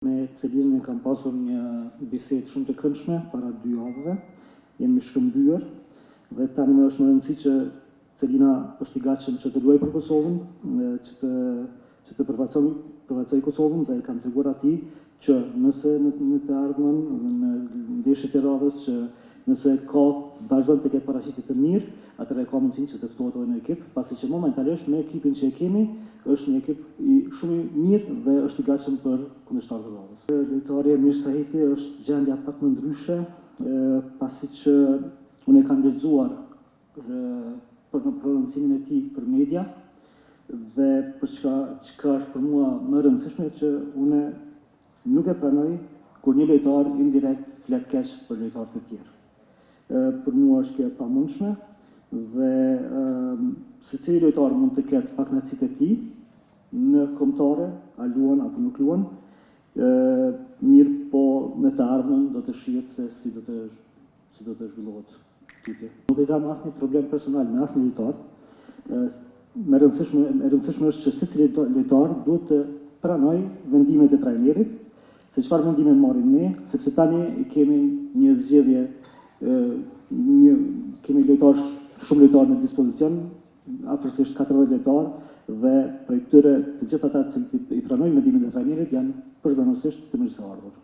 Me Celinën kam pasur një bisedë shumë të këndshme para 2 javëve. Jemi shkëmbyer dhe tani më është më rëndësi që Celina është i gatshëm që të luajë për Kosovën, që të përfaqësojë Kosovën dhe kam treguar atij që nëse në të ardhmen në ndeshjet e radhës që nëse ka vazhdon të ketë paraqitje të mirë, atëherë ka mundësinë që të ftohet edhe në ekip, pasi që momentalisht me ekipin që e kemi është një ekip shumë i mirë dhe është i gatshëm për kundërshtarët e radhës. Lojtari Emir Sahiti është gjendja pak më ndryshe, pasi që unë e kam lexuar për prononcimin e tij për media dhe për çka është për mua më rëndësishme që unë nuk e pranoj kur një lojtar indirekt flet keq për lojtarët e tjerë. Për mua është kjo e pamundshme dhe secili lojtar mund të ketë pakënaqësitë e tij në kombëtare, a luan apo nuk luan, mirë po në të ardhmen do të shihet se si do të zhvillohet tutje. Nuk e kam asnjë problem personal me asnjë lojtar. Më rëndësishme është që secili lojtar duhet të pranojë vendimet e trajnerit, se çfarë vendime marrim ne, sepse tani kemi një zgjedhje, kemi shumë lojtarë në dispozicion, afërsisht 40 lojtarë dhe prej këtyre të gjithë ata që i pranojnë vendimin e trajnerit janë përzemërsisht të mirëseardhur.